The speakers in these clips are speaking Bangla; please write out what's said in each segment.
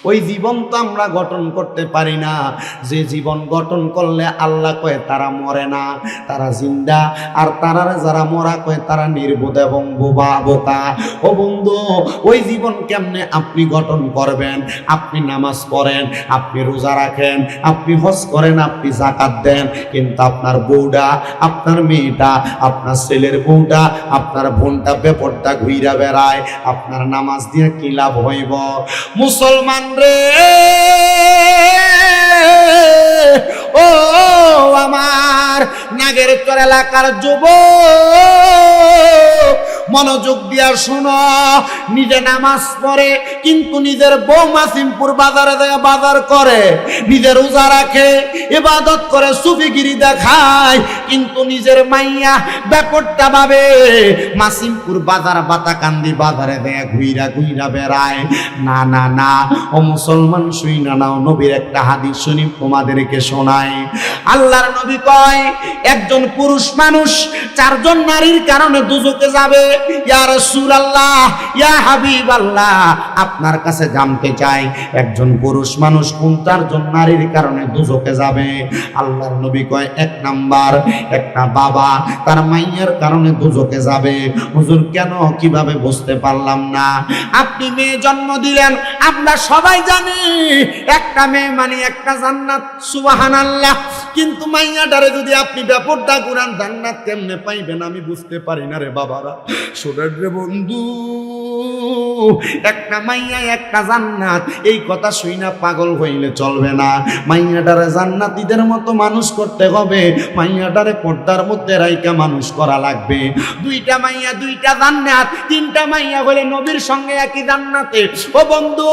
ওই জীবন তো আমরা গঠন করতে পারি না। যে জীবন গঠন করলে আল্লাহ কয় তারা মরে না, তারা জিন্দা। আর তারা যারা মরা কয় তারা নির্বোধ এবং বোকা। ও বন্ধু, ওই জীবন কেমনে আপনি গঠন করবেন? আপনি নামাজ পড়েন, আপনি রোজা রাখেন, আপনি হজ করেন, আপনি যাকাত দেন, কিন্তু আপনার বউটা, আপনার মেয়েটা, আপনার ছেলের বউটা, আপনার বোনটা বেপরদা ঘুইরা বেড়ায়, আপনার নামাজ দিয়ে কি লাভ হইব? মুসলমান রে, ও আমার নাগেরচর এলাকার যুবক, মনোযোগ দিয়া শোনো। নিজে নামাজ পড়ে কিন্তু নিজের বউ মাসিমপুর বাজারে যায় বাজার করে, নিজে রোজা রাখে, ইবাদত করে, সুফিগিরি দেখায়, কিন্তু নিজের মাইয়া ব্যাপারটা ভাবে মাসিমপুর বাজার বাতাকান্দি বাজারে দেয় ঘুইরা বেড়ায়। না না না, ও মুসলমান শুইনা নাও, নবীর একটা হাদিস শরীফ তোমাদেরকে শোনায়। আল্লাহর নবী কয়, একজন পুরুষ মানুষ 4 জন নারীর কারণে দুজকে যাবে। ইয়া রাসূলুল্লাহ, ইয়া হাবিবাল্লাহ, আপনার কাছে জানতে চাই একজন পুরুষ মানুষ কোন 4 জন নারীর কারণে দুজকে যাবে? আল্লাহর নবী কয়, 1 নাম্বার, একটা বাবা তার মাইয়ার কারণে দুজকে যাবে। হুজুর কেন, কিভাবে বুঝতে পারলাম না? আপনি মেয়ে জন্ম দিলেন, আমরা সবাই জানি একটা মেয়ে মানে একটা জান্নাত, সুবহানাল্লাহ। কিন্তু মাইয়াটারে যদি আপনি ব্যাপারটা গুরান, জান্নাত কেমনে পাইবেন আমি বুঝতে পারি না রে বাবারা। শোনেন রে বন্ধু, একটা মাইয়া একটা জান্নাত, এই কথা শুই না পাগল হইলে চলবে না। মাইয়াটারে জান্নাতীদের মতো মানুষ করতে হবে, মাইয়াটারে পর্দার মধ্যে রাইকা মানুষ করা লাগবে। 2টা মাইয়া 2টা জান্নাত, 3টা মাইয়া হলে নবীর সঙ্গে একই জান্নাতে। ও বন্ধু,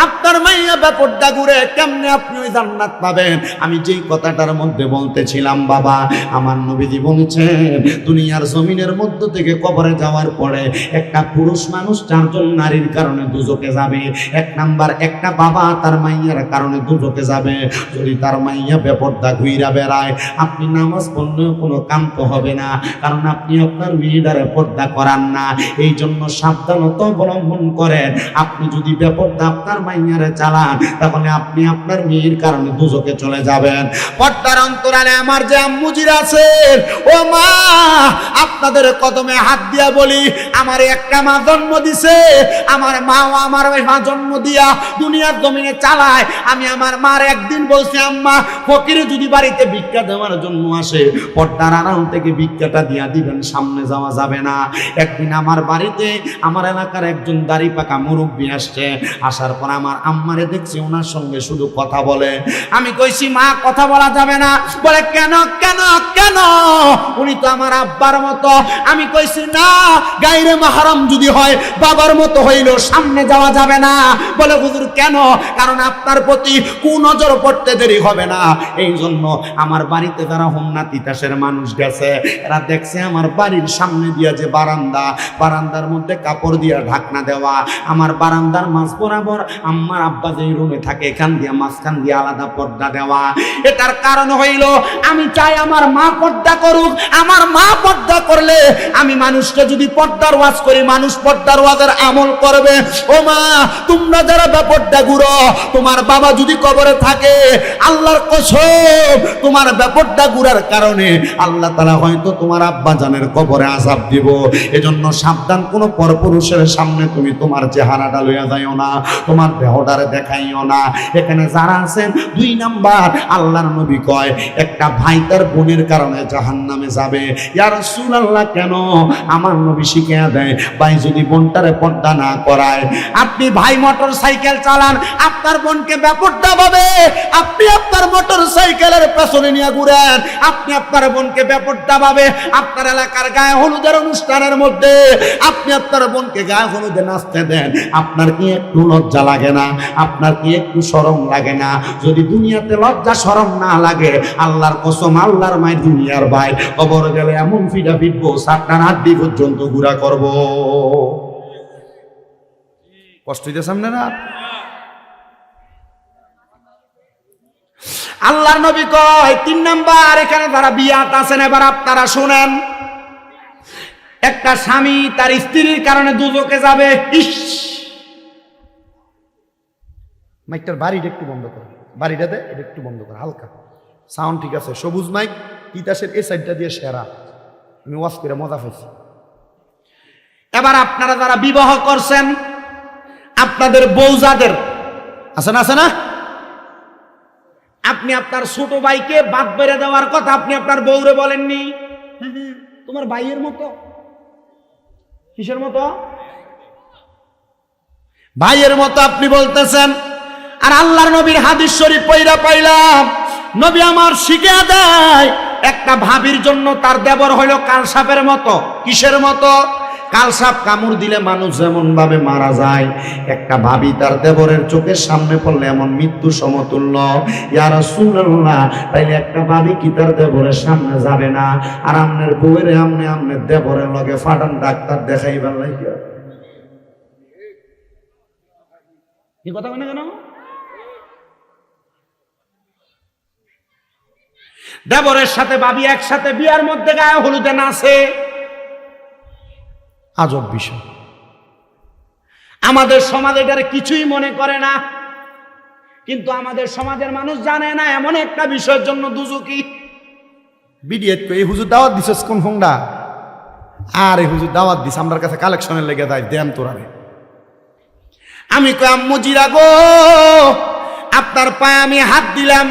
আপনার মাইয়া ব্যাপারটা ঘুরে কেমনে আপনি ওই জান্নাত পাবেন? আমি যেই কথাটার মধ্যে বলতেছিলাম বাবা, আমার নবীজি বলেছেন দুনিয়ার জমিনের মধ্য থেকে কবরে যাওয়ার পরে একটা পুরুষ মানুষ 4 জন নারীর কারণে দুজকে যাবে। 1 নাম্বার, একটা বাবা তার মাইয়ার কারণে দুজকে যাবে। যদি তার মাইয়া বেপরদা ঘুইরা বেড়ায়, আপনি নামাজ পড়লেও কোনো কাম তো হবে না, কারণ আপনি আপনার মেয়েটারে পর্দা করান না। এই জন্য সাবধানতা অবলম্বন করেন। আপনি যদি বেপরদা আপনার মাইয়ারে চালান, তাহলে আপনি আপনার মেয়ের কারণে দুজকে চলে যাবেন। পর্দার অন্তরালে আমার যে আম্মুজিরা আছেন, ও মা, আপনাদের কদমে হাত দিয়া বলি, আমার একটা মা জন্ম দিছে, আমার মাও আমার মা জন্ম দিয়া দুনিয়ার জমিনে চালায়। আমি আমার মার একদিন বলছি, আম্মা, ফকির যদি বাড়িতে ভিক্ষা দেওয়ার জন্য আসে, পর্দার আড়াল থেকে ভিক্ষাটা দিয়া দিবেন, সামনে যাওয়া যাবে না। একদিন আমার বাড়িতে আমার এলাকার একজন দাড়ি পাকা মুরব্বী আসছে। আসার পর আমার আম্মারে দেখছি ওনার সঙ্গে শুধু কথা বলে। আমি কইছি, মা, কথা বলা যাবে না। বলে, কেন কেন কেন? উনি তো আমার আব্বার মতো। আমি কইছি, না, গায়রে মাহরাম যদি হয় বাবার মতো হইলেও সামনে যাওয়া যাবে না। বলে, হুজুর কেন? কারণ আপনার প্রতি কুনজর পড়তে দেরি হবে না। এই জন্য আমার বাড়িতে যারা হোমনা তিতাসের মানুষ গেছে, এরা দেখছে আমার বাড়ির সামনে দিয়া যে বারান্দা, বারান্দার মধ্যে কাপড় দিয়া ঢাকনা দেওয়া, আমার বারান্দার মাঝ বরাবর আমার আব্বা যেই রুমে থাকে এখান দিয়া মাঝখান দিয়ে আলাদা পর্দা দেওয়া। এটার কারণ হইল আমি চাই আমার মা পর্দা করুক। আমার মা পর্দা করলে আমি মানুষকে যদি পর্দার ওয়াজ করি, মানুষ পর্দার ওয়াজের আমল করবে। ও মা, তোমরা যারা ব্যাপারটা ঘুরো, তোমার বাবা যদি কবরে থাকে, আল্লাহর কসম, তোমার ব্যাপারটা ঘুরার কারণে আল্লাহ তাআলা হয়তো তোমার আব্বা জানের কবরে আযাব দিব। এজন্য সাবধান, কোনো পরপুরুষের সামনে তুমি তোমার চেহারাটা লইয়া যাইও না, তোমার দেহটারে দেখাইও না। এখানে যারা আছেন, 2 নাম্বার, আল্লাহর নবী কয় একটা ভাই তার বোনের কারণে জাহান্নামে যাবে। ইয়া রাসূলুল্লাহ, কেন? আমার নবী শিখিয়ে দেয়, ভাই যদি বোনটারে পর্দা না করায়, আপনি ভাই মোটর সাইকেল চালান, আপনার বোনকে ব্যাপারটা ভাবে, আপনি আপনার মোটর সাইকেলের পেছনে নিয়ে ঘুরেন, আপনি আপনার বোনকে ব্যাপারটা ভাবে, আপনার এলাকার গায়ে হলুদের অনুষ্ঠানের মধ্যে আপনি আপনার বোনকে গায়ে হলুদে নাচতে দেন, আপনার কি একটু লজ্জা লাগে না? আপনার কি একটু শরম লাগে না? যদি দুনিয়াতে লজ্জা শরম না লাগে, আল্লাহর কসম, আল্লাহর মায়ের দুনিয়ার ভাই, কবর গেলে এমন ফিটা ফিটবো, 7টা হাড্ডি পর্যন্ত গুড়া করবো। কষ্ট হইতে সামনে না? আল্লাহর নবী কয় 3 নাম্বার, এখানে যারা বিয়াত আছেন, এবার আপনারা শুনেন, একটা স্বামী তার স্ত্রীর কারণে দুজকে যাবে। ইস, মাইকটার বাড়িটা একটু বন্ধ করো, বাড়িটাতে এটা একটু বন্ধ করো, হালকা সাউন্ড ঠিক আছে। সবুজ মাইক তিতাসের এই সাইডটা দিয়ে সেরা, আমি ওয়াজ করে মজা পাইছি। এবার আপনারা যারা বিবাহ করছেন, আপনাদের বউ যাদের আছে না, আপনি আপনার ছোট ভাইকে বাদ বেড়ে দেওয়ার কথা আপনি আপনার বউরে বলেননি, তোমার ভাইয়ের মতো। কিসের মতো? ভাইয়ের মতো আপনি বলতেছেন। আর আল্লাহর নবীর হাদিস শরীফ পয়রা পাইলাম, নবী আমার শিখিয়ে দেয় একটা ভাবির জন্য তার দেবর হইল কালসাপের মতো। কিসের মতো? কালসাপ কামড় দিলে মানুষ যেমন ভাবে মারা যায়, একটা ভাবি তার দেবরের চোখের সামনে পড়লে এমন মৃত্যু সমতুল্য। ইয়া রাসূলুল্লাহ, তাইলে একটা ভাবি কি তার দেবরের সামনে যাবে না? আর আমনের বউয়ের আমনের দেবরের লগে ফাটান ডাক্তার দেখাইবার লাগিয়া কি কথা বলে কেন? দেবরের সাথে ভাবি একসাথে বিয়ার মধ্যে গায়ে হলুদে নাচে, আজব বিষয়। আমাদের সমাজ এটার কিছুই মনে করে না, কিন্তু আমাদের সমাজের মানুষ জানে না এমন একটা বিষয়ের জন্য দুজকি বিডিএত কই হুজুর দাওয়াত দিছস কোন ফোনটা? আর এই হুজুর দাওয়াত দিছ আমরার কাছে কালেকশনের লেগে যায়, দেন তোরারে। আমি কই আম্মু জিরা গো, আপনার পায়ে আমি হাত দিলাম,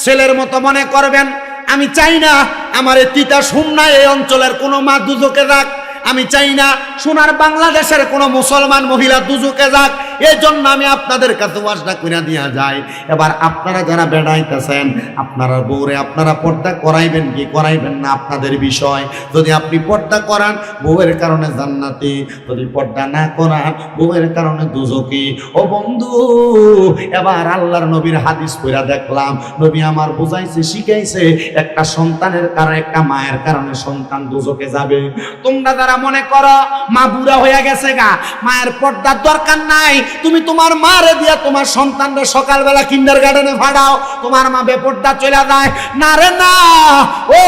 ছেলের মতো মনে করবেন। আমি চাই না আমার এই তিতা শুননা এই অঞ্চলের কোনো মা দুজকে যাক, আমি চাই না সোনার বাংলাদেশের কোনো মুসলমান মহিলা দুজকে যাক। এই জন্য আমি আপনাদের কাছে ওয়াজটা কইরা দিয়া যাই। এবার আপনারা যারা বেড়াইতেছেন, আপনারা বউরে আপনারা পর্দা করাইবেন কি করাইবেন না আপনাদের বিষয়। যদি আপনি পর্দা করান বউয়ের কারণে জান্নাতি, যদি পর্দা না করান বউয়ের কারণে দুজকি। ও বন্ধু, এবার আল্লাহর নবীর হাদিস কইরা দেখলাম, নবী আমার বুঝাইছে শিখাইছে একটা সন্তানের কারণে, একটা মায়ের কারণে সন্তান দুজকে যাবে। তোমরা যারা মনে করো মা বুড়া হয়ে গেছে গা, মায়ের পর্দার দরকার নাই, তুমি তোমার মারে দিয়া তোমার সন্তানরা সকালবেলা কিন্ডারগার্টেনে ফাড়াও, তোমার মা বেপর্দা চলে যায় না রে না। ও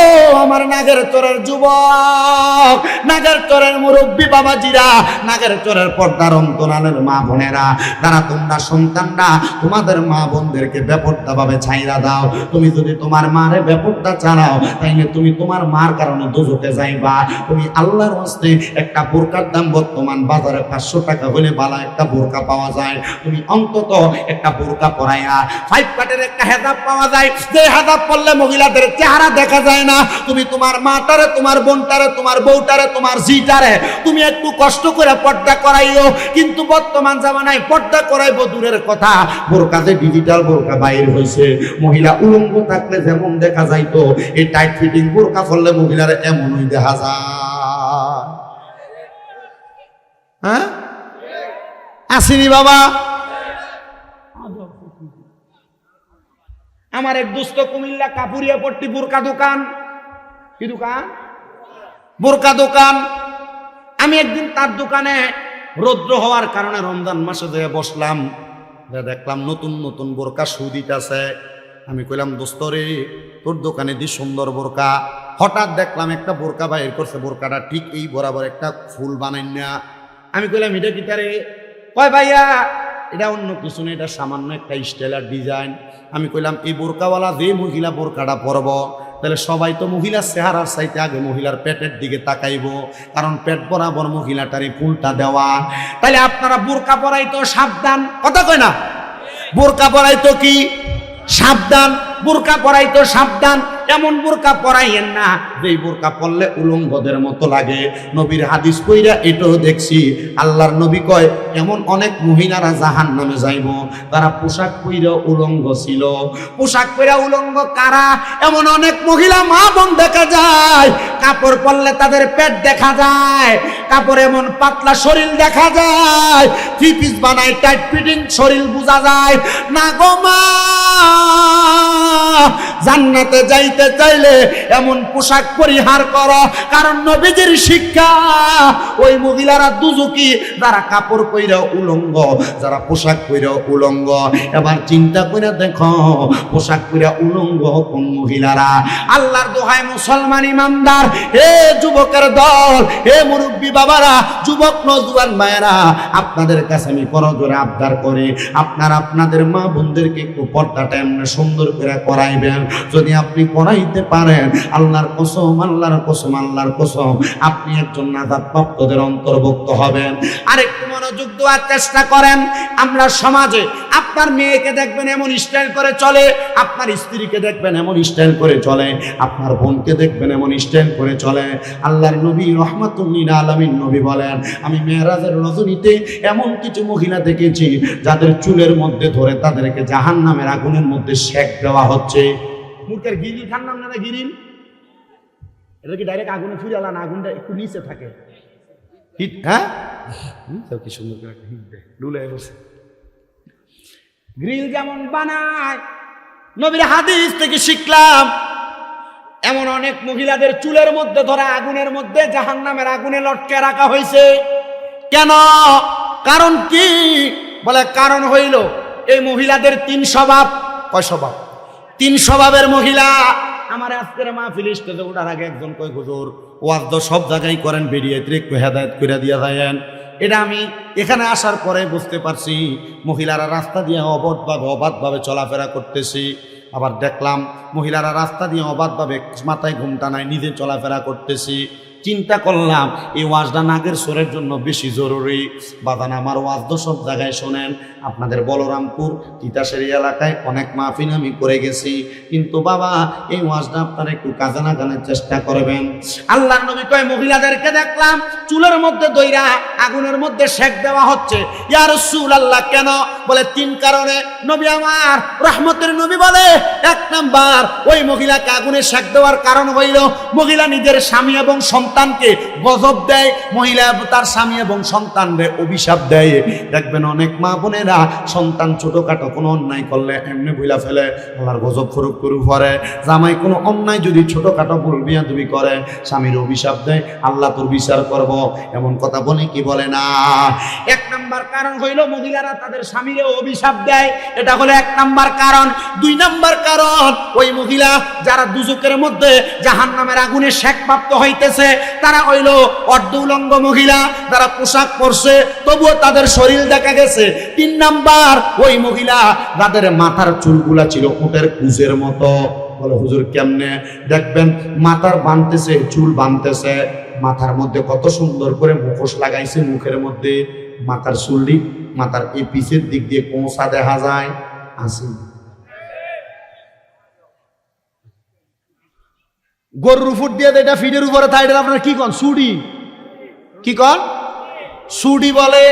আমার নাগের চোরের যুবক, নাগের চোরের মুরব্বী বাবাজিরা, নাগের চোরের পর্দার অন্তরালের মা বোনেরা, তারা তোমরা সন্তানরা তোমাদের মা বোনদেরকে বেপর্দা ভাবে ছাইরা দাও। তুমি যদি তোমার মারে বেপর্দা চালাও, তাইলে তুমি তোমার মার কারণে দোজখে যাইবা। তুমি আল্লাহর হস্তে একটা বোরকার দাম বর্তমান বাজারে 500 টাকা হলে ভালো একটা বোরকা পাওয়া যায়। তুমি অন্তত একটা বোরকা পরাইয়া 5 কাটের একটা হেজাব পাওয়া যায়, যে হেজাব পরলে মহিলাদের চেহারা দেখা যায় না। তুমি তোমার মাটারে, তোমার বোনটারে, তোমার বউটারে, তোমার জিটারে তুমি একটু কষ্ট করে পর্দা করাইও। কিন্তু বর্তমান জামানায় পর্দা করাইবো দূরের কথা, বোরকাতে ডিজিটাল বোরকা বাইর হয়েছে। মহিলা উলঙ্গ থাকলে যেমন দেখা যাইতো, এই টাইট ফিটিং বোরকা পরলে মহিলার এমনই দেখা যায়। হ্যাঁ আসেনি বাবা? আমার এক দোস্ত কুমিল্লা কাপুরিয়া পট্টি বোরকা দোকান, কি দোকান? বোরকা দোকান। আমি একদিন তার দোকানে রৌদ্র হওয়ার কারণে রমজান মাসে যেয়ে বসলাম, দেখলাম নতুন নতুন বোরকা সুদিত আছে। আমি কইলাম দোস্ত রে, তোর দোকানে দি সুন্দর বোরকা। হঠাৎ দেখলাম একটা বোরকা বাইর করছে, বোরকাটা ঠিক এই বরাবর একটা ফুল বানাই না। আমি কইলাম এটা কি তারে? কয় ভাইয়া এটা অন্য কিছু না, এটা সামান্য একটা স্টাইলার ডিজাইন। আমি কইলাম এই বোরকাওয়ালা যে মহিলা বোরকাটা পরব, তাহলে সবাই তো মহিলার চেহারার চাইতে আগে মহিলার পেটের দিকে তাকাইব, কারণ পেট বরাবর মহিলাটার এই ফুলটা দেওয়া। তাহলে আপনারা বোরকা পরাই তো সাবধান, কথা কয় না? বোরকা পরাই তো কি সাবধান, বোরকা পরাই তো সাবধান। এমন বোরকা পরাইয়েন না যেই বোরকা পরলে উলঙ্গদের মতো লাগে। নবীর হাদিস কইরা এটাও দেখছি, আল্লাহর নবী কয় এমন অনেক মহিলারা জাহান্নামে যাইব, তারা পোশাক পইরা উলঙ্গ ছিল। পোশাক পইরা উলঙ্গ কারা? এমন অনেক মহিলা মা বোন দেখা যায়, কাপড় পরলে তাদের পেট দেখা যায়, কাপড় এমন পাতলা শরীর দেখা যায়, 3 পিস বানায় টাইট ফিটিং শরীর বোঝা যায় না গো মা। জান্নাতে যাইতে চাইলে এমন পোশাক পরিহার করো, কারণ নবীজির শিক্ষা ওই মহিলারা দুজকি যারা কাপড় পইরা উলঙ্গ, যারা পোশাক পইরা উলঙ্গ। এবার চিন্তা করে দেখো পোশাক পইরা উলঙ্গ কোন মহিলারা। আল্লাহর দোহাই মুসলমান ইমানদার, হে যুবকের দল, হে মুরব্বী বাবারা, যুবক নওজোয়ান মায়েরা, আপনাদের কাছে আমি করজোরে আবদার করি, আপনারা আপনাদের মা বোনদেরকে একটু পর্দাটা এমনি সুন্দর করে করাইবেন। যদি আপনি করাইতে পারেন, আল্লাহর কসম, আল্লাহর কসম, আল্লাহর কসম, আপনি একজন নাজাতপ্রাপ্তদের অন্তর্ভুক্ত হবেন। আরেকটু মনোযোগ দেওয়ার চেষ্টা করেন। আমরা সমাজে আপনার মেয়েকে দেখবেন এমন স্টাইল করে চলে, আপনার স্ত্রীকে দেখবেন এমন স্টাইল করে চলে, আপনার বোনকে দেখবেন এমন স্টাইল করে চলে। আল্লাহর নবী রহমাতুল্লিল আলামিন নবী বলেন, আমি মেরাজের রজনীতে এমন কিছু মহিলা দেখেছি যাদের চুলের মধ্যে ধরে তাদেরকে জাহান্নামের আগুনের মধ্যে সেক দেওয়া হচ্ছে। মুখের গিরিল খান নাম না গিরিল, এটা কি ডাইরেক্ট আগুনে ফিরালা না আগুনটা একটু নিচে থাকে? হিট, হ্যাঁ, কি সুন্দর করে হিট দেয়, ডুলে বসে। গ্রিল যেমন বানায়, নবীর হাদিস থেকে শিখলাম, এমন অনেক মহিলাদের চুলের মধ্যে ধরা আগুনের মধ্যে জাহান্নামের আগুনে লটকে রাখা হয়েছে। কেন? কারণ কি? বলে কারণ হইল এই মহিলাদের 3 স্বভাব। কয় স্বভাব? 3 স্বভাবের মহিলা। আমার আজকের মাহফিল স্টেজে ওঠার আগে একজন কয়, হুজুর ওয়াজ তো সব জায়গায় করেন, বেরিয়ে একটু হেদায়েত করে দিয়া যায়েন। এটা আমি এখানে আসার পরে বুঝতে পারছি, মহিলারা রাস্তা দিয়ে অবাধভাবে চলাফেরা করতেছি। আবার দেখলাম মহিলারা রাস্তা দিয়ে অবাধভাবে মাথায় ঘুমটা নাই নিজে চলাফেরা করতেছি। চিন্তা করলাম এই ওয়াজটা নাগের সোরের জন্য বেশি জরুরি। বাদান আমার ওয়াজ তো সব জায়গায় শোনেন, আপনাদের বলরামপুর তিতাসের এলাকায় অনেক মাহফিল আমি করে গেছি, কিন্তু বাবা এই ওয়াজটা আপনারা একটু কাজে লাগানোর চেষ্টা করবেন। আল্লাহর নবী কয় মহিলাদেরকে দেখলাম চুলের মধ্যে দইরা আগুনের মধ্যে সেক দেওয়া হচ্ছে। ইয়া রাসূলুল্লাহ, কেন? বলে 3 কারণে। নবী আমার রহমতের নবী বলে, 1 নাম্বার, ওই মহিলাকে আগুনে সেক দেওয়ার কারণ হইল মহিলা নিজের স্বামী এবং সন্তানকে গজব দেয়, মহিলা তার স্বামী এবং সন্তানদের অভিশাপ দেয়। দেখবেন অনেক মা বোনেরা সন্তান ছোটখাটো কোনো অন্যায় করলে এমনি ভুলা ফেলে আল্লাহর গজব ফুরুক করে পড়ে। জামাই কোনো অন্যায় যদি ছোটখাটো ভুল বিয়াদবি করে স্বামীর অভিশাপ দেয়, আল্লাহ তোর বিচার করব, এমন কথা বলে কি বলে না? 1 নাম্বার কারণ হইল মহিলারা তাদের স্বামীরে অভিশাপ দেয়, এটা হলো 1 নাম্বার কারণ। 2 নাম্বার কারণ, ওই মহিলা যারা দুজকের মধ্যে জাহান্নামের আগুনে সেকপ্রাপ্ত হইতেছে তারা হইল অর্ধ উলঙ্গ মহিলা, যারা পোশাক পরছে তবুও তাদের শরীর দেখা গেছে। 3 নাম্বার, ওই মহিলা যাদের মাথার চুলগুলা ছিল উটের কুজের মতো। বলে হুজুর কেমনে? দেখবেন মাথার বানতেছে, চুল বানতেছে, মাথার মধ্যে কত সুন্দর করে মুখোশ লাগাইছে, মুখের মধ্যে মাথার চুলটি মাথার এই পিছের দিক দিয়ে কোঁচা দেখা যায়। আসি গরুর ফুট দিয়ে এটা ফিডের উপরে থাকে, এটা আপনারা কি কন? সুডি। কি কন? সুডি বলে,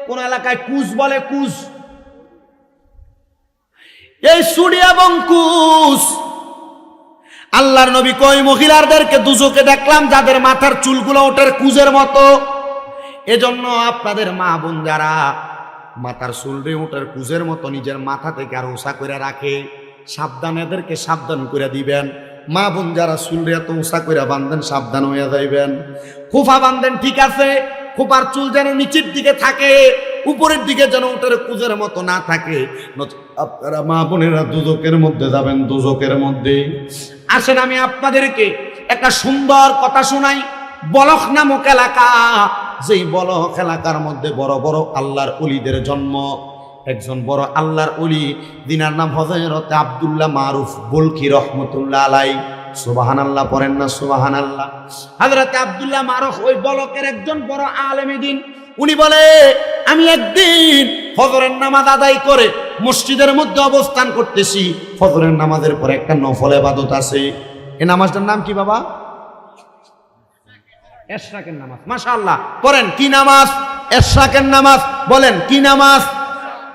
কোন এলাকায় কুজ বলে, কুজ। এই সুডি এবং কুজ আল্লাহর নবী কই মহিলাদেরকে দুজকে দেখলাম যাদের মাথার চুলগুলো ওটার কুজের মতো। এজন্য আপনাদের মা বোন যারা মাথার চুলরে ওটার কুজের মতো নিজের মাথা থেকে আর উঁচা করে রাখে, সাবধান, এদেরকে সাবধান করে দিবেন। মা বোন যারা চুলরে এত উঁচা করে বাঁধেন সাবধান হয়ে যাইবেন। খোফা বাঁধেন ঠিক আছে, খোপার চুল যেন নিচের দিকে থাকে, উপরের দিকে যেন ওটার কুজের মতো না থাকে। আপনারা মা বোনেরা দুজকের মধ্যে যাবেন, দুজকের মধ্যে। আসেন আমি আপনাদেরকে একটা সুন্দর কথা শোনাই। বলখ নামক এলাকা, যেই বলখ এলাকার মধ্যে বড় বড় আল্লাহর ওলিদের জন্ম। একজন বড় আল্লাহর ওলি, দিনার নাম হযরত আব্দুল্লাহ মারুফ বলখি রহমতুল্লাহ আলাই। সুবহানাল্লাহ পড়েন না? সুবহানাল্লাহ। হযরত আব্দুল্লাহ মারুফ ওই বলকের একজন বড় আলেমে দ্বীন। উনি বলে, আমি একদিন ফজরের নামাজ আদায় করে মসজিদের মধ্যে অবস্থান করতেছি। ফজরের নামাজের পরে একটা নফল ইবাদত আছে। এই নামাজটার নাম কি বাবা? এশরাকের নামাজ। মাশাআল্লাহ, পড়েন কি নামাজ? এশরাকের নামাজ। বলেন কি নামাজ?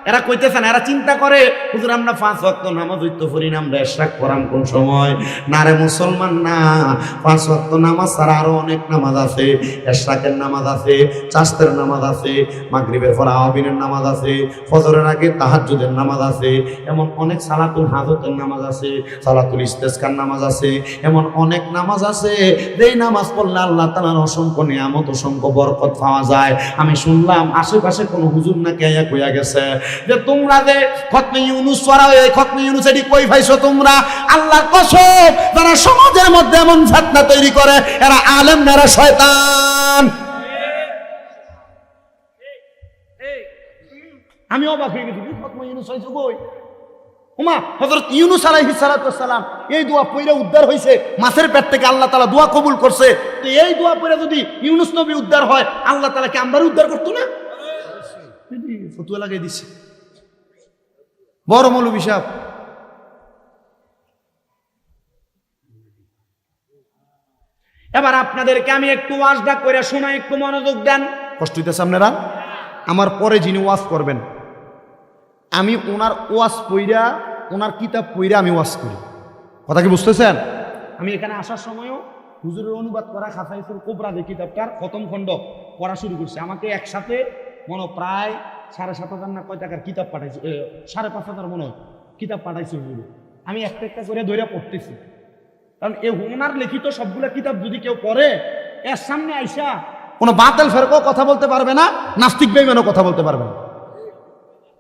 এরা কইতেছে না, এরা চিন্তা করে হুজুর আমরা 5 ওয়াক্ত নামাজ হইতো পড়ি না, আমরা ইশরাক করাম কোন সময়? না রে মুসলমান, না। 5 ওয়াক্ত নামাজ ছাড়া আরো অনেক নামাজ আছে। ইশরাকের নামাজ আছে, চাশতের নামাজ আছে, মাগরিবের পর আওয়াবিনের নামাজ আছে, ফজরের আগে তাহাজ্জুদের নামাজ আছে, এমন অনেক সালাতুল হাজতের নামাজ আছে, সালাতুল ইস্তেসকার নামাজ আছে, এমন অনেক নামাজ আছে যেই নামাজ পড়লে আল্লাহ তাআলার অসংখ্য নিয়ামত, অসংখ্য বরকত পাওয়া যায়। আমি শুনলাম আশেপাশে কোন হুজুর নাকি আয়া কইয়া গেছে যে তোমরা যে খতমে ইউনুস পড়াও, এই খতমে ইউনুস এটি কই পাইছো তোমরা? আল্লাহর কসম, যারা সমাজের মধ্যে এমন ফিতনা তৈরি করে এরা আলেম না, এরা শয়তান। আমি অবাক হয়ে গেছি, খতমে ইউনুস হইছে কই? ওমা, হযরত ইউনুস আলাইহিস সালাতু সালাম এই দোয়া পড়ে উদ্ধার হইছে, মাছের পেট থেকে আল্লাহ তাআলা দোয়া কবুল করছে। তো এই দোয়া পড়ে যদি ইউনুস নবী উদ্ধার হয়, আল্লাহ তাআলা কি আমরাও উদ্ধার করতো না? ফতোয়া লাগিয়ে দিছে বড় মৌলভী সাহেব। এবার আপনাদেরকে আমি একটু ওয়াজটা করে শোনা, একটু মনোযোগ দেন। কষ্ট হইতেছে আপনারা? আমার পরে যিনি ওয়াজ করবেন, আমি ওনার ওয়াজ পইরা, ওনার কিতাব পইরা আমি ওয়াজ করি। কথা কি বুঝতেছেন? আমি এখানে আসার সময়ও হুজুরের অনুবাদ করা খাসাইসুল কুবরা যে কিতাবটার প্রথম খণ্ড পড়া শুরু করছে। আমাকে একসাথে প্রায় 7,500 না কয় টাকার কিতাব পাঠাইছে, 5,500 মনে হয় কিতাব পাঠাইছে হুজুর। আমি একটা একটা করে ধরে পড়তেছি, কারণ এই ওনার লিখিত সবগুলা কিতাব যদি কেউ পড়ে, এর সামনে আইসা কোনো বাতিল ফেরকাও কথা বলতে পারবে না, নাস্তিক বেঈমানও কথা বলতে পারবে না।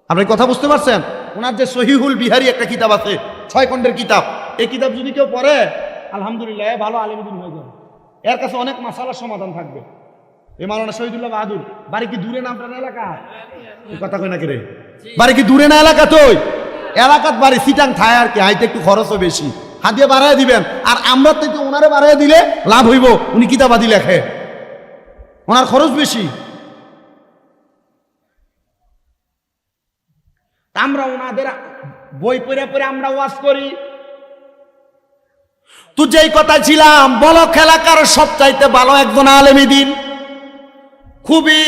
আপনি কথা বুঝতে পারছেন? ওনার যে সহিহুল বিহারি একটা কিতাব আছে, 6 খণ্ডের কিতাব, এই কিতাব যদি কেউ পড়ে আলহামদুলিল্লাহ ভালো আলেমদিন হয়ে যাবে। এর কাছে অনেক মাসালার সমাধান থাকবে। এই মাওলানা শহীদুল্লাহ বাহাদুর বাড়ি কি দূরে না আপনার এলাকা? কথা কই না কে? বাড়ি কি দূরে না এলাকা? তো এলাকাত বাড়ি সিটাং থায় আর কি, হাইতে একটু খরচও বেশি, হাতিয়ে বাড়াই দিবেন। আর আমরা তো একটু ওনারে বাড়াই দিলে লাভ হইব, উনি কিতাবাদি লেখে, ওনার খরচ বেশি। আমরা ওনাদের বই পড়ে পড়ে আমরা ওয়াজ করি। তো যেই কথা ছিলাম, বলক এলাকার সবচাইতে ভালো একজন আলেম দিন, খুবই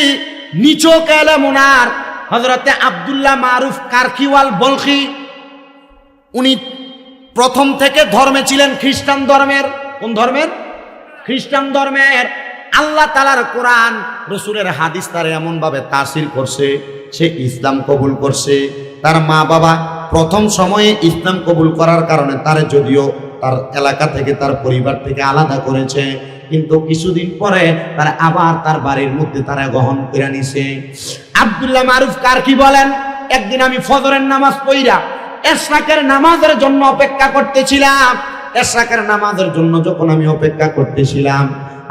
নিচক এলেম ওনার, হযরতে আব্দুল্লাহ মারুফ কারকিওয়াল বলখি। উনি প্রথম থেকে ধর্মে ছিলেন খ্রিস্টান ধর্মের। কোন ধর্মের? খ্রিস্টান ধর্মের। আল্লাহ তাআলার কোরআন, রাসূলের হাদিস তার এমন ভাবে তাসির করছে, সে ইসলাম কবুল করছে। তার মা বাবা প্রথম সময়ে ইসলাম কবুল করার কারণে তারে যদিও তার এলাকা থেকে, তার পরিবার থেকে আলাদা করেছে, কিন্তু কিছুদিন পরে তারা আবার তার বাড়ির মধ্যে তারা গ্রহণ করে নিছে। আব্দুল্লাহ মারুফ কারকি বলেন, একদিন আমি ফজরের নামাজ পড়া ইশরাকের নামাজের জন্য অপেক্ষা করতেছিলাম। ইশরাকের নামাজের জন্য যখন আমি অপেক্ষা করতেছিলাম,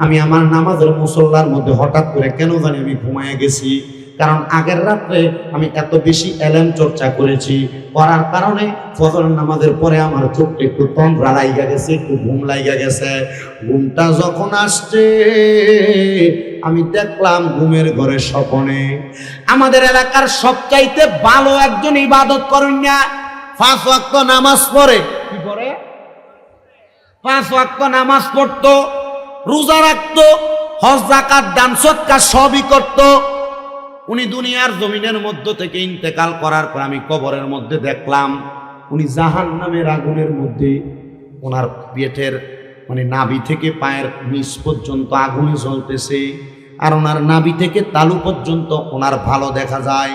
আমি আমার নামাজের মুসল্লার মধ্যে হঠাৎ করে কেন জানি আমি ঘুমায় গেছি। কারণ আগের রাত্রে আমি এত বেশি এলেম চর্চা করেছি, করার কারণে ফজরের নামাজের পরে আমার চোখটা একটু তন্দ্রা লাইগা গেছে, একটু ঘুম লাইগা গেছে। ঘুমটা যখন আসছে, আমি দেখলাম ঘুমের ঘরে স্বপ্নে আমাদের এলাকার সবচাইতে ভালো একজন ইবাদত করেন না, 5 ওয়াক্ত নামাজ পড়ে। কি পড়ে? 5 ওয়াক্ত নামাজ পড়তো, রোজা রাখতো, হজ যাকাত দান সদকা সবই করতো। উনি দুনিয়ার জমিনের মধ্য থেকে ইন্তেকাল করার পর আমি কবরের মধ্যে দেখলাম উনি জাহান্নামের আগুনের মধ্যে, ওনার পেটের নাভি থেকে পায়ের নিচ পর্যন্ত আগুনে জ্বলতেছে, আর ওনার নাভি থেকে তালু পর্যন্ত ওনার ভালো দেখা যায়।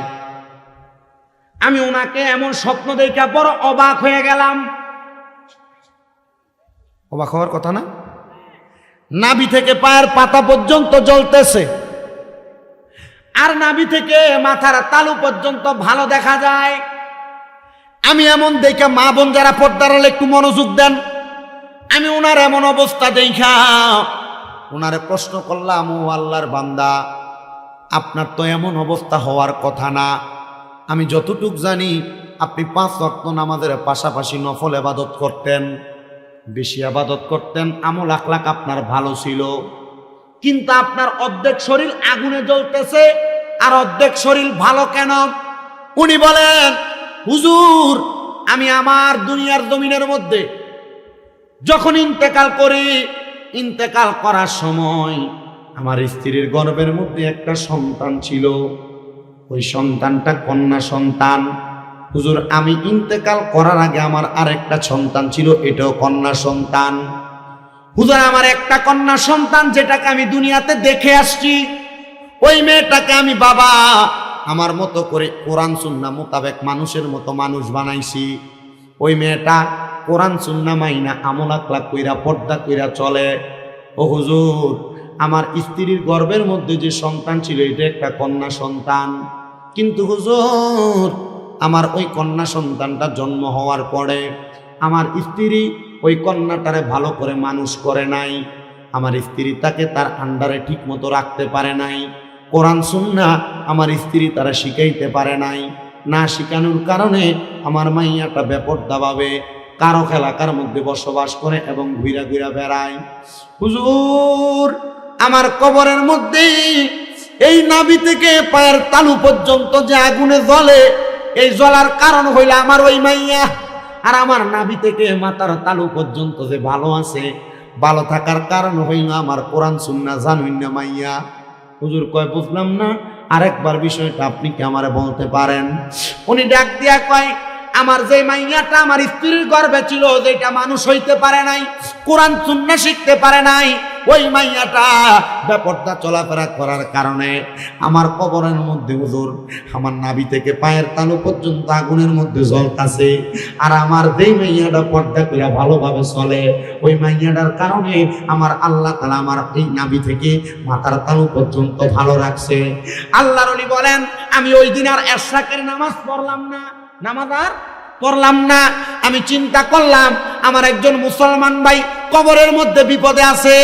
আমি ওনাকে এমন স্বপ্ন দেখা বড় অবাক হয়ে গেলাম। অবাক হওয়ার কথা না? নাভি থেকে পায়ের পাতা পর্যন্ত জ্বলতেছে, আর নাভি থেকে মাথার তালু পর্যন্ত ভালো দেখা যায়। আমি এমন দেখা, মা বোন যারা পর্দার আড়ালে একটু মনোযোগ দেন, আমি ওনার এমন অবস্থা দেখা ওনারে প্রশ্ন করলাম, ও আল্লাহর বান্দা, আপনার তো এমন অবস্থা হওয়ার কথা না। আমি যতটুক জানি আপনি 5 ওয়াক্ত নামাজের পাশাপাশি নফল ইবাদত করতেন, বেশি ইবাদত করতেন, আমল আখলাক আপনার ভালো ছিল, কিন্তু আপনার অর্ধেক শরীর আগুনে জ্বলতেছে আর অর্ধেক শরীর ভালো কেন? উনি বলেন, হুজুর, আমি আমার দুনিয়ার জমিনের মধ্যে যখন ইন্তেকাল করি, ইন্তেকাল করার সময় আমার স্ত্রীর গর্ভের মধ্যে একটা সন্তান ছিল। ওই সন্তানটা কন্যা সন্তান। হুজুর আমি ইন্তেকাল করার আগে আমার আরেকটা সন্তান ছিল, এটাও কন্যা সন্তান। হুজুর আমার একটা কন্যা সন্তান যেটাকে আমি দুনিয়াতে দেখে আসছি, ওই মেয়েটাকে আমি বাবা আমার মতো করে কোরআন সুন্নাহ মোতাবেক মানুষের মতো মানুষ বানাইছি। ওই মেয়েটা কোরআন সুন্নাহ মাইনা আমল আখলাক কইরা পর্দা কইরা চলে। ও হুজুর আমার স্ত্রীর গর্ভের মধ্যে যে সন্তান ছিল এটা একটা কন্যা সন্তান, কিন্তু হুজুর আমার ওই কন্যা সন্তানটা জন্ম হওয়ার পরে আমার স্ত্রী ওই কন্যাটারে ভালো করে মানুষ করে নাই। আমার স্ত্রী তাকে তার আন্ডারে ঠিক মতো রাখতে পারে নাই। কোরআন সুন্নাহ আমার স্ত্রী তারা শিখাইতে পারে নাই। না শিখানোর কারণে আমার মাইয়াটা বেপরদাভাবে কারো এলাকার মধ্যে বসবাস করে এবং ঘুরা ঘুরা বেড়ায়। হুজুর আমার কবরের মধ্যে এই নাভি থেকে পায়ের তালু পর্যন্ত যে আগুনে জ্বলে, এই জ্বলার কারণ হইল আমার ওই মাইয়া। আর আমার নাভি থেকে মাথার তালু পর্যন্ত যে ভালো আছে, ভালো থাকার কারণ হইল আমার কোরআন সুন্নাহ জানুন না মাইয়া। হুজুর কয় বুঝলাম না, আরেকবার বিষয়টা আপনি কি আমারে বলতে পারেন? উনি ডাক দিয়া কয় আমার যে মাইয়াটা আমার স্ত্রীর গর্ভে ছিল, যেটা মানুষ হইতে পারে নাই, কোরআন সুন্নাহ শিখতে পারে নাই, ওই মাইয়াটা বেপরদা চলাফেরা করার কারণে আমার কবরের মধ্যে হুজুর আমার নাভি থেকে পায়ের তালু পর্যন্ত আগুনের মধ্যে জ্বলতাছে। আর আমার যেই মাইয়াটা পর্দা করে ভালোভাবে চলে, ওই মাইয়াটার কারণে আমার আল্লাহ তাআলা আমার এই নাভি থেকে মাথার তালু পর্যন্ত ভালো রাখছে। আল্লাহর ওলি বলেন আমি ওই দিন আর এশরাকের নামাজ পড়লাম না, নামাজ আর পড়লাম না। আমি চিন্তা করলাম আমার একজন মুসলমান ভাই কবরের মধ্যে বিপদে আছে,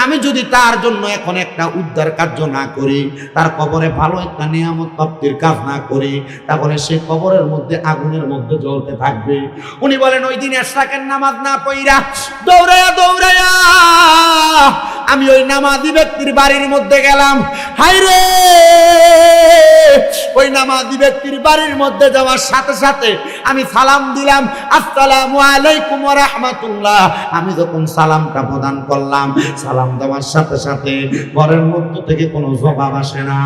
আমি যদি তার জন্য এখন একটা উদ্ধার কার্য না করি, তার কবরে ভালো একটা নিয়ামত প্রাপ্তির কাজ না করি, তাহলে সে কবরের মধ্যে আগুনের মধ্যে জ্বলতে থাকবে। উনি বলেন ওই দিন এশরাকের নামাজ না পড়া দৌড়াইয়া দৌড়াইয়া আমি ওই নামাজি ব্যক্তির বাড়ির মধ্যে গেলাম। হায়রে ওই নামাজি ব্যক্তির বাড়ির মধ্যে যাওয়ার সাথে সাথে আমি সালাম দিলাম, আসসালামু আলাইকুম ওয়া রাহমাতুল্লাহ। আমি যখন সালামটা প্রদান করলাম, সালাম দেওয়ার সাথে সাথে ঘরের মধ্য থেকে কোনো জবাব আসে না।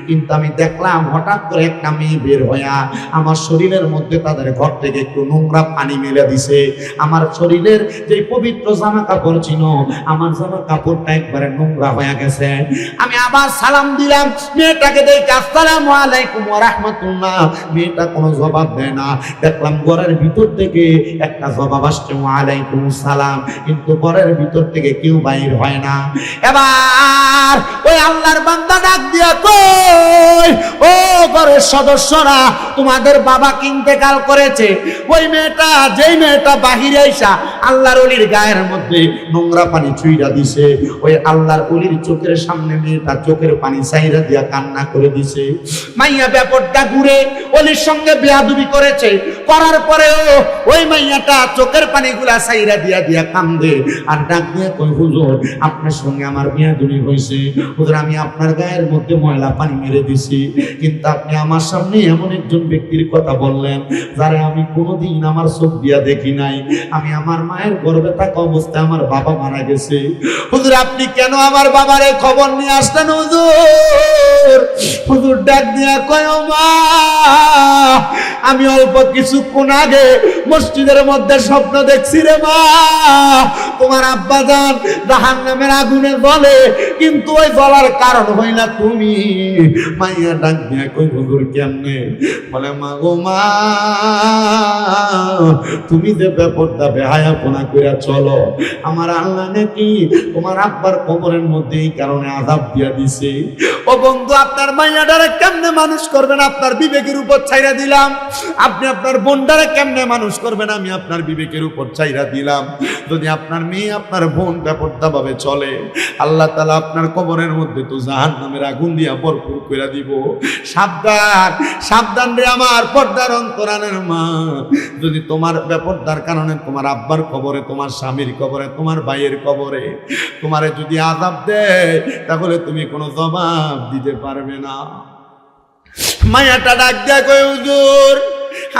কিন্তু আমি দেখলাম হঠাৎ করে একটা মেয়ে বের হইয়া আমার শরীরের মধ্যে তাদের ঘর থেকে একটু নোংরা পানি মেলে দিছে। আমার শরীরের যে পবিত্র জামা কাপড় ছিল, আমার জামা কাপড়টা একবারে নোংরা হয়ে গেছে। আমি আবার সালাম দিলাম, মেয়েটাকে দেখে আসসালামু আলাইকুম ওয়া রাহমাতুল্লাহ। মেয়েটা কোনো জবাব দেয় না। দেখলাম ঘরের ভিতর থেকে একটা জবাব আসছে ওয়া আলাইকুম সালাম, কিন্তু ঘরের ভিতর থেকে কেউ বাইর হয় না। এবার ওই আল্লাহর বান্দা ডাক দিয়া কই, ও ঘরের সদস্যরা, তোমাদের বাবা ইন্তেকাল করেছে। ওই মেয়েটা, যেই মেয়েটা বাহিরে আইসা আল্লাহর ওলির গায়ের মধ্যে নোংরা পানি ছুঁইরা দিছে, ওই আল্লাহর ওলির চোখের সামনে মেয়েটা চোখের পানি ছাইরা দিয়া কান্না করে দিছে। মাইয়া ব্যাপারটা ঘুরে ওলির সঙ্গে বেয়াদবি করেছে, করার পরেও ওই মাইয়াটা চোখের পানিগুলা ছাইরা দিয়া দিয়া কান্দে আর ডাক দিয়ে কই, হুজুর আপনার সঙ্গে আমার বেয়াদবি হয়েছে, হুজুর আমি আপনার গায়ের মধ্যে ময়লা পানি মেরে দিছি, কিন্তু আপনি আমার সামনে এমন একজন ব্যক্তির কথা বললেন যারে আমি কোনোদিন আমার চোখ দিয়া দেখি নাই। আমি আমার মায়ের গর্ভে থাকা অবস্থায় আমার বাবা মারা গেছে। হুজুর আপনি কেন আমার বাবার এই খবর নিয়ে আসলেন? হুজুর হুজুর ডাক দিয়া কয়, ও মা, আমি অল্প কিছুক্ষণ আগে মসজিদের মধ্যে স্বপ্ন দেখছি রে মা, তোমার আব্বা জান জাহান্নামের আগুনে জ্বলে, কিন্তু ওই জ্বলার কারণ হইলা তুমি। মাইয়া ডাক দিয়া কই, হুজুর কেমনে? বলে মা গো মা, তুমি যে বেপরদা বেহায়াপনা কইরা চলো, আমার আল্লাহ নাকি তোমার আব্বার কবরের মধ্যে এই কারণে আযাব দিয়া দিছে। ও বন্ধু, আপনার মাইয়াটারে কেমনে মানুষ করবেন? আপনার বিবেকের উপর ছাইরা দিলাম। আপনি আপনার বোনটারে কেমনে মানুষ করবেন? আমি আপনার বিবেকের উপর ছাইরা দিলাম। যদি আপনার মেয়ে, আপনার বোন বেপরদা ভাবে চলে, আল্লাহ তাআলা আপনার কবরের মধ্যে তো জাহান্নামের আগুন দিয়া ভরপুর কইরা দিব। সাবধান, সাবধান রে আমার পর্দার অন্তরানের মা। যদি তোমার বেপরদার কারণে তোমার আব্বার কবরে, তোমার স্বামীর কবরে, তোমার ভাইয়ের কবরে তোমারে যদি আযাব দেয়, তাহলে তুমি কোনো জবাব দিতে পারবে না। মায়াটা ডাক দেয়া কই, হুজুর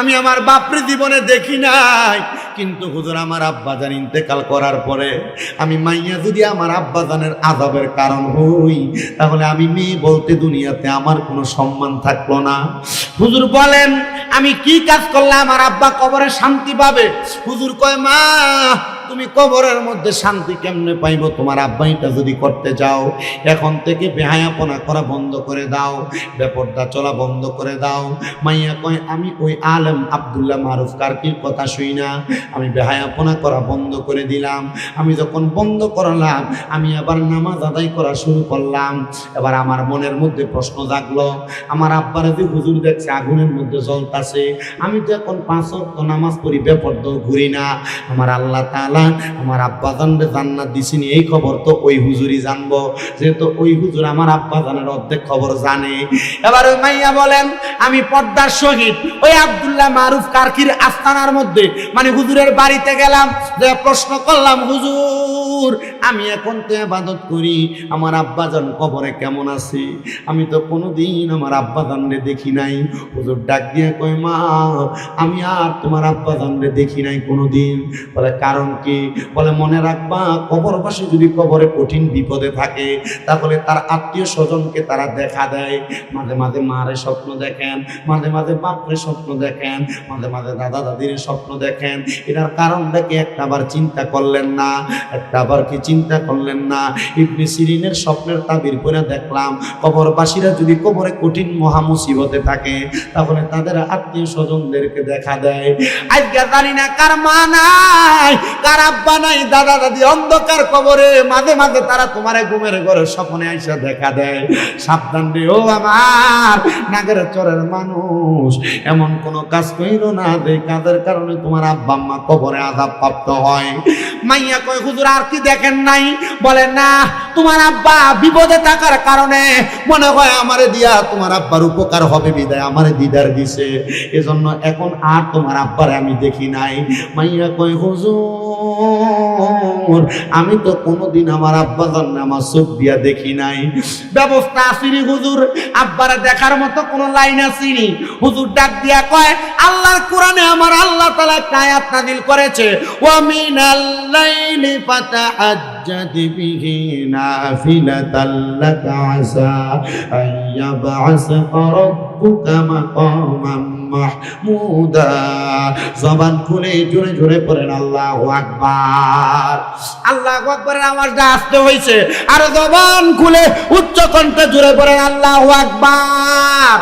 আমি আমার বাপরে জীবনে দেখি নাই, কিন্তু হুজুর আমার আব্বাজান ইন্তেকাল করার পরে আমি মাইয়া যদি আমার আব্বাজানের আযাবের কারণ হই, তাহলে আমি মেয়ে বলতে দুনিয়াতে আমার কোনো সম্মান থাকলো না। হুজুর বলেন আমি কি কাজ করলে আমার আব্বা কবরে শান্তি পাবে? হুজুর কয় মা, তুমি কবরের মধ্যে শান্তি কেমনে পাইবো? তোমার আব্বা এটা যদি করতে যাও, এখন থেকে বেহায়াপনা করা বন্ধ করে দাও, বেপরদা চলা বন্ধ করে দাও। মাইয়া কয় আমি ওই আলেম আব্দুল্লাহ মারুফ কারকির কথা শুই না, আমি বেহায়াপনা করা বন্ধ করে দিলাম। আমি যখন বন্ধ করলাম, আমি আবার নামাজ আদায় করা শুরু করলাম। এবার আমার মনের মধ্যে প্রশ্ন জাগলো, আমার আব্বারে যে হুজুর দেখছে আগুনের মধ্যে জ্বলতাছে, আমি তো এখন 5 ওয়াক্ত নামাজ পড়ি, বেপরদ ঘুরি না, আমার আল্লাহ তাআলা আমার আব্বাজানরে জান্নাত দিছেন, এই খবর তো ওই হুজুরই জানবো, যেহেতু ওই হুজুর আমার আব্বাজানের অর্ধেক খবর জানে। এবার ওই মাইয়া বলেন আমি পর্দার সহিত ওই আব্দুল্লাহ মারুফ কারকির আস্তানার মধ্যে মানে হুজুরের বাড়িতে গেলাম, যে প্রশ্ন করলাম হুজুর আমি এখন তো ইবাদত করি, আমার আব্বাজান কবরে কেমন আছে? আমি তো কোনোদিন আমার আব্বাজানরে দেখি নাই। হুজুর ডাক দিয়ে কয় মা, আমি আর তোমার আব্বাজানরে দেখি নাই কোনোদিন। বলে কারণ কি? বলে মনে রাখবা, কবরবাসী যদি কবরে কঠিন বিপদে থাকে, তাহলে তার আত্মীয় স্বজনকে তারা দেখা দেয়। মাঝে মাঝে মারে স্বপ্ন দেখেন, মাঝে মাঝে বাপরে স্বপ্ন দেখেন, মাঝে মাঝে দাদা দাদির স্বপ্ন দেখেন। এটার কারণটা কি একটাবার চিন্তা করলেন না? একটাবার কি চিন্তা করলেন না? ইবনে সিরিনের স্বপ্নের তাবির করে দেখলাম, কবরবাসীরা যদি কবরে কঠিন মহা মুসিবতে থাকে, তাহলে তাদের আত্মীয় স্বজনদেরকে দেখা দেয়। আজকে জানি না কার মা নাই, কার আব্বা নাই, দাদা দাদি অন্ধকার কবরে, মাঝে মাঝে তারা তোমার ঘুমের ঘরে স্বপ্নে আইসা দেখা দেয়। সাবধান রে ও আমার নাগের চরের মানুষ, এমন কোন কাজ কইরো না যে কাজের কারণে তোমার আব্বা আম্মা কবরে আযাব প্রাপ্ত হয়। মাইয়া কয় হুজুর আর কি দেখেন নাই? বলে না, তোমার আব্বা বিপদে থাকার কারণে মনে হয় আমারে দিয়া তোমার আব্বার উপকার হবে বিদায় আমারে দিদার দিছে, এজন্য এখন আর তোমার আব্বারে আমি দেখি নাই। মাইয়া কয় হুজুর আমি তো কোনোদিন আমার আব্বাজান আমার চোখ দিয়া দেখি নাই। ব্যবস্থা আসিনি হুজুর, আব্বারে দেখার মতো কোনো লাইন আসিনি। হুজুর ডাক দিয়া কয় আল্লাহর কোরআনে আমার আল্লাহ তাআলা একটা আয়াত নাযিল করেছে, ওয়া মিনাল লাইলি ফাতাহাজ্জাদ বিহি নাফিলাতাল লাকা আসা আইয়াবআসাকা রাব্বুকা মাকামান মাহমুদা। জবান খুলে জোরে জোরে পড়েন আল্লাহু আকবার। আল্লাহু আকবারের আওয়াজটা আসতে হইছে, আর জবান খুলে উচ্চ কণ্ঠে জোরে পড়েন আল্লাহু আকবার।